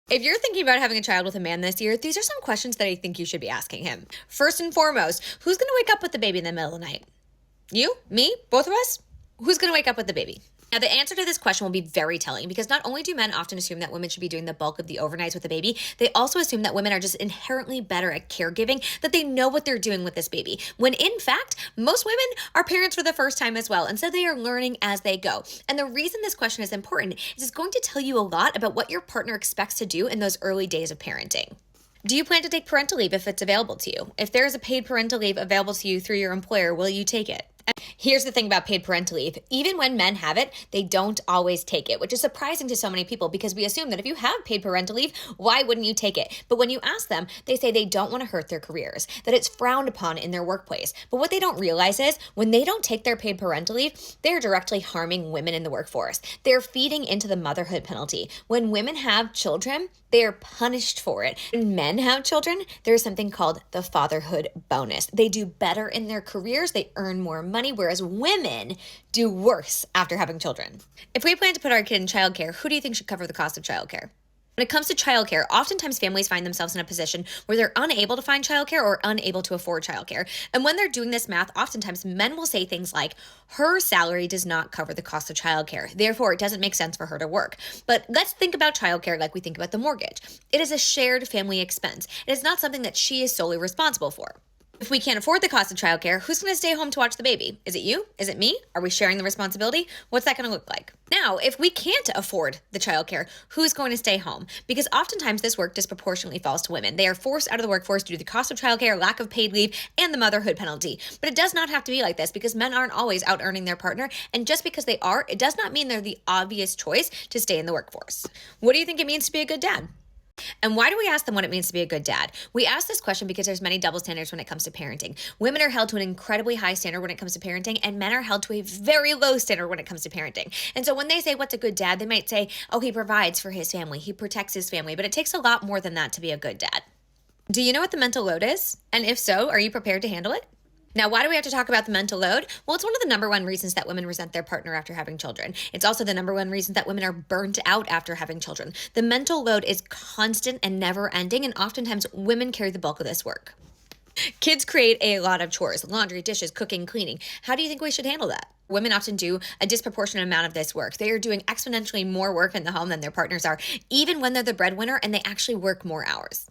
If you're thinking about having a child with a man this year, these are some questions that I think you should be asking him. First and foremost, who's going to wake up with the baby in the middle of the night? You? Me? Both of us? Who's going to wake up with the baby? Now, the answer to this question will be very telling because not only do men often assume that women should be doing the bulk of the overnights with the baby, they also assume that women are just inherently better at caregiving, that they know what they're doing with this baby. When in fact, most women are parents for the first time as well, and so they are learning as they go. And the reason this question is important is it's going to tell you a lot about what your partner expects to do in those early days of parenting. Do you plan to take parental leave if it's available to you? If there is a paid parental leave available to you through your employer, will you take it? Here's the thing about paid parental leave. Even when men have it, they don't always take it, which is surprising to so many people because we assume that if you have paid parental leave, why wouldn't you take it? But when you ask them, they say they don't want to hurt their careers, that it's frowned upon in their workplace. But what they don't realize is when they don't take their paid parental leave, they're directly harming women in the workforce. They're feeding into the motherhood penalty. When women have children, they are punished for it. When men have children, there's something called the fatherhood bonus. They do better in their careers, they earn more money, whereas women do worse after having children. If we plan to put our kid in childcare, who do you think should cover the cost of childcare? When it comes to childcare, oftentimes families find themselves in a position where they're unable to find childcare or unable to afford childcare. And when they're doing this math, oftentimes men will say things like, her salary does not cover the cost of childcare, therefore it doesn't make sense for her to work. But let's think about childcare like we think about the mortgage. It is a shared family expense. It is not something that she is solely responsible for. If we can't afford the cost of childcare, who's going to stay home to watch the baby? Is it you? Is it me? Are we sharing the responsibility? What's that going to look like? Now, if we can't afford the childcare, who's going to stay home? Because oftentimes this work disproportionately falls to women. They are forced out of the workforce due to the cost of childcare, lack of paid leave, and the motherhood penalty. But it does not have to be like this because men aren't always out earning their partner. And just because they are, it does not mean they're the obvious choice to stay in the workforce. What do you think it means to be a good dad? And why do we ask them what it means to be a good dad? We ask this question because there's many double standards when it comes to parenting. Women are held to an incredibly high standard when it comes to parenting, and men are held to a very low standard when it comes to parenting. And so when they say, what's a good dad? They might say, oh, he provides for his family, he protects his family, but it takes a lot more than that to be a good dad. Do you know what the mental load is? And if so, are you prepared to handle it? Now, why do we have to talk about the mental load? Well, it's one of the number one reasons that women resent their partner after having children. It's also the number one reason that women are burnt out after having children. The mental load is constant and never ending, and oftentimes women carry the bulk of this work. Kids create a lot of chores, laundry, dishes, cooking, cleaning. How do you think we should handle that? Women often do a disproportionate amount of this work. They are doing exponentially more work in the home than their partners are, even when they're the breadwinner and they actually work more hours.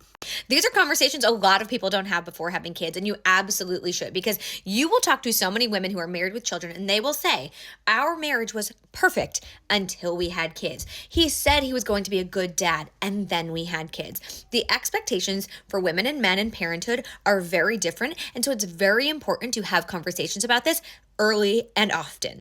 These are conversations a lot of people don't have before having kids, and you absolutely should, because you will talk to so many women who are married with children and they will say, our marriage was perfect until we had kids. He said he was going to be a good dad, and then we had kids. The expectations for women and men in parenthood are very different, and so it's very important to have conversations about this early and often.